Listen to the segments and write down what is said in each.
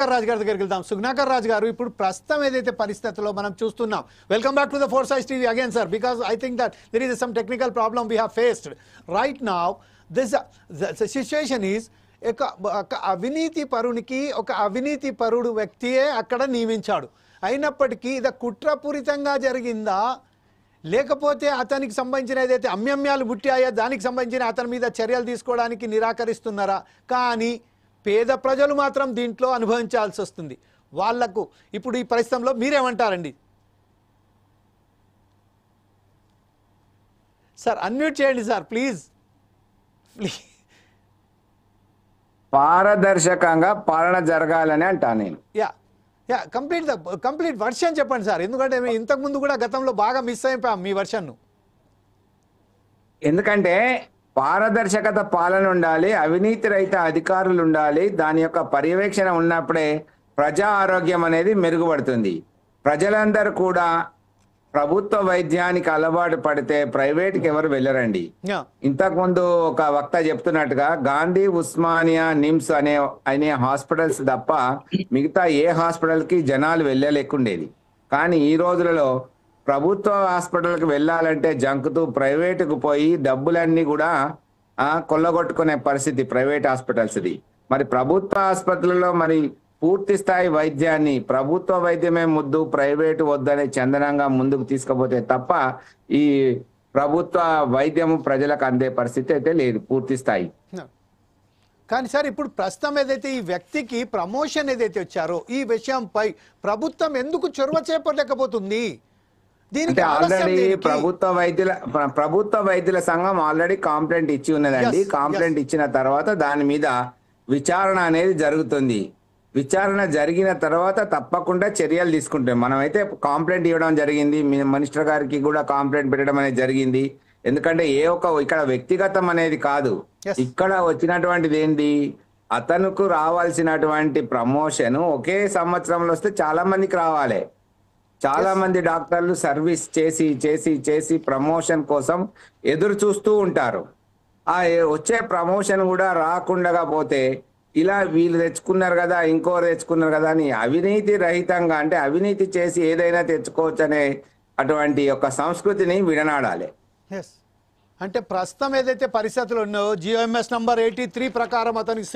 రాజ్ గారి దగ్గరికి వెళ్దాం. సుగ్నాకర్ రాజ్ గారు, ఇప్పుడు ప్రస్తుతం ఏదైతే పరిస్థితుల్లో మనం చూస్తున్నాం, welcome back to the four size TV again sir, because I think that there is some technical problem we have faced right now. This situation is ఒక అవినీతి పరునికి ఒక అవినీతి పరుడు వ్యక్తియే అక్కడ నియమించాడు. అయినప్పటికీ ఇది కుట్రపూరితంగా జరిగిందా, లేకపోతే అతనికి సంబంధించిన ఏదైతే అమ్యమ్యాలు పుట్టాయో దానికి సంబంధించిన అతని మీద చర్యలు తీసుకోవడానికి నిరాకరిస్తున్నారా? కానీ పేద ప్రజలు మాత్రం దీంట్లో అనుభవించాల్సి వస్తుంది. వాళ్లకు ఇప్పుడు ఈ పరిస్థితుల్లో మీరేమంటారండి? సార్ అన్మ్యూట్ చేయండి సార్ ప్లీజ్. పారదర్శకంగా పాలన జరగాలని అంటా నేను. యా కంప్లీట్ వర్షన్ చెప్పండి సార్, ఎందుకంటే మేము ఇంతకుముందు కూడా గతంలో బాగా మిస్ అయిపోయాం మీ వర్షన్ను. ఎందుకంటే పారదర్శకత పాలన ఉండాలి, అవినీతి రహిత అధికారులు ఉండాలి. దాని యొక్క పర్యవేక్షణ ఉన్నప్పుడే ప్రజా ఆరోగ్యం అనేది మెరుగుపడుతుంది. ప్రజలందరూ కూడా ప్రభుత్వ వైద్యానికి అలవాటు పడితే ప్రైవేట్కి ఎవరు వెళ్ళరండి. ఇంతకుముందు ఒక వక్త చెప్తున్నట్టుగా గాంధీ, ఉస్మానియా, నిమ్స్ అనే హాస్పిటల్స్ తప్ప మిగతా ఏ హాస్పిటల్కి జనాలు వెళ్ళలేకుండేది. కానీ ఈ రోజులలో ప్రభుత్వ హాస్పిటల్కి వెళ్ళాలంటే జంకుతూ ప్రైవేటుకు పోయి డబ్బులన్నీ కూడా కొల్లగొట్టుకునే పరిస్థితి ప్రైవేట్ హాస్పిటల్స్ది. మరి ప్రభుత్వ ఆసుపత్రులలో మరి పూర్తి స్థాయి వైద్యాన్ని ప్రభుత్వ వైద్యమే ముద్దు, ప్రైవేటు వద్దనే చందనంగా ముందుకు తీసుకుపోతే తప్ప ఈ ప్రభుత్వ వైద్యము ప్రజలకు అందే పరిస్థితి అయితే లేదు పూర్తి స్థాయి. కానీ సార్ ఇప్పుడు ప్రస్తుతం ఏదైతే ఈ వ్యక్తికి ప్రమోషన్ ఏదైతే వచ్చారో ఈ విషయంపై ప్రభుత్వం ఎందుకు చొరవ చేపట్టలేకపోతుంది? అంటే ఆల్రెడీ ప్రభుత్వ వైద్యుల సంఘం ఆల్రెడీ కాంప్లైంట్ ఇచ్చి ఉన్నదండి. కాంప్లైంట్ ఇచ్చిన తర్వాత దాని మీద విచారణ అనేది జరుగుతుంది. విచారణ జరిగిన తర్వాత తప్పకుండా చర్యలు తీసుకుంటాం. మనమైతే కాంప్లైంట్ ఇవ్వడం జరిగింది, మినిస్టర్ గారికి కూడా కాంప్లైంట్ పెట్టడం అనేది జరిగింది. ఎందుకంటే ఇక్కడ వ్యక్తిగతం అనేది కాదు, ఇక్కడ వచ్చినటువంటిది ఏంటి, అతనుకు రావాల్సినటువంటి ప్రమోషన్ ఒకే సంవత్సరంలో వస్తే చాలా మందికి రావాలి. చాలా మంది డాక్టర్లు సర్వీస్ చేసి చేసి చేసి ప్రమోషన్ కోసం ఎదురు చూస్తూ ఉంటారు. ఆ వచ్చే ప్రమోషన్ కూడా రాకుండా పోతే ఇలా వీళ్ళు తెచ్చుకున్నారు కదా, ఇంకోరు తెచ్చుకున్నారు కదా అని అవినీతి రహితంగా, అంటే అవినీతి చేసి ఏదైనా తెచ్చుకోవచ్చు అనే అటువంటి ఒక సంస్కృతిని విడనాడాలి. అంటే ప్రస్తుతం ఏదైతే పరిస్థితులు ఉన్నాయో జియోఎంఎస్ నంబర్ 83 ప్రకారం అతనికి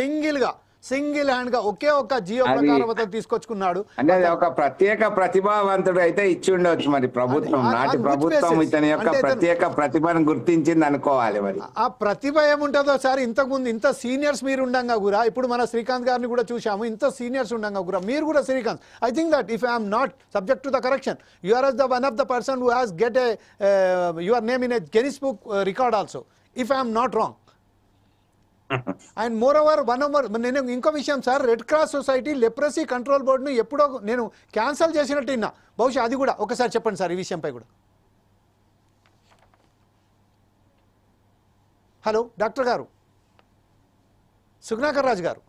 సింగిల్ హ్యాండ్ గా ఒకే ఒక జియో ప్రకారం అతను తీసుకొచ్చుకున్నాడు. అంటే అది ఒక ప్రత్యేక ప్రతిభావంతుడు అయితే ఇచ్చి ఉండవచ్చు. మరి ప్రభుత్వం, నాటి ప్రభుత్వం ఇతని యొక్క ప్రత్యేక ప్రతిభను గుర్తించింది అనుకోవాలి. మరి ఆ ప్రతిభ ఏముంటుందో సార్, ఇంతకుముందు ఇంత సీనియర్స్ మీరు ఉండంగా కూడా, ఇప్పుడు మన శ్రీకాంత్ గారిని కూడా చూసాము, ఇంత సీనియర్స్ ఉండంగా కూడా మీరు కూడా Srikanth, I think that if I'm not subject to the correction, you are the one of the person who has get your name in a Guinness book record also, if I'm not wrong. And moreover నేను ఇంకో విషయం sir, red cross society leprosy control బోర్డును ఎప్పుడో నేను cancel చేసినట్టు విన్నా, బహుశా అది కూడా ఒకసారి చెప్పండి సార్ ఈ విషయంపై కూడా. హలో డాక్టర్ గారు, సుగ్నాకర్ రాజ్ గారు.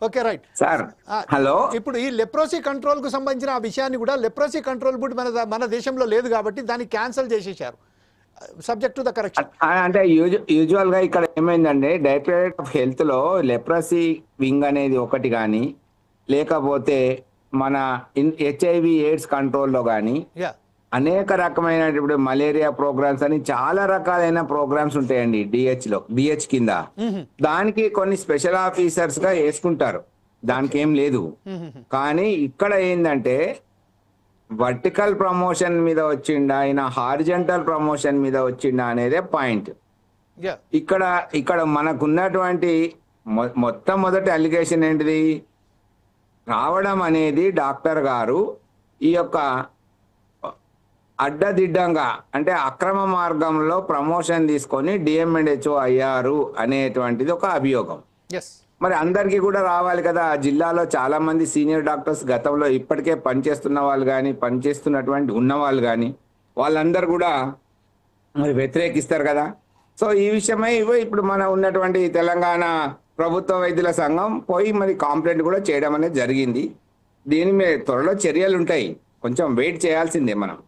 Okay right sir. హలో. ఇప్పుడు ఈ లెప్రసీ కంట్రోల్ కు సంబంధించిన ఆ విషయాన్ని కూడా, లెప్రసీ కంట్రోల్ బోర్డు మన దేశంలో లేదు కాబట్టి దాన్ని క్యాన్సల్ చేసేసారు, సబ్జెక్ట్ టు ద కరెక్షన్. అంటే యూజువల్ గా ఇక్కడ ఏమైందంటే డైరెక్టరేట్ ఆఫ్ హెల్త్ లో లెప్రసీ వింగ్ అనేది ఒకటి కానీ, లేకపోతే మన HIV ఎయిడ్స్ కంట్రోల్లో కానీ అనేక రకమైన ఇప్పుడు మలేరియా ప్రోగ్రామ్స్ అని చాలా రకాలైన ప్రోగ్రామ్స్ ఉంటాయండి డిహెచ్ కింద. దానికి కొన్ని స్పెషల్ ఆఫీసర్స్ గా వేసుకుంటారు, దానికి ఏం లేదు. కానీ ఇక్కడ ఏంటంటే వర్టికల్ ప్రమోషన్ మీద వచ్చిండా, ఆయన హారిజంటల్ ప్రమోషన్ మీద వచ్చిండా అనేదే పాయింట్. ఇక్కడ మనకున్నటువంటి మొట్టమొదటి అలిగేషన్ ఏంటిది, రావడం అనేది డాక్టర్ గారు ఈ యొక్క అడ్డదిడ్డంగా, అంటే అక్రమ మార్గంలో ప్రమోషన్ తీసుకొని డిఎంఎండ్హెచ్ఓ అయ్యారు అనేటువంటిది ఒక అభియోగం. మరి అందరికీ కూడా రావాలి కదా. ఆ జిల్లాలో చాలా మంది సీనియర్ డాక్టర్స్ గతంలో ఇప్పటికే పనిచేస్తున్న వాళ్ళు కానీ, పనిచేస్తున్నటువంటి ఉన్నవాళ్ళు కానీ, వాళ్ళందరూ కూడా మరి వ్యతిరేకిస్తారు కదా. సో ఈ విషయమై ఇప్పుడు మన ఉన్నటువంటి తెలంగాణ ప్రభుత్వ వైద్యుల సంఘం పోయి మరి కాంప్లైంట్ కూడా చేయడం అనేది జరిగింది. దీని మీద త్వరలో చర్యలు ఉంటాయి, కొంచెం వెయిట్ చేయాల్సిందే మనం.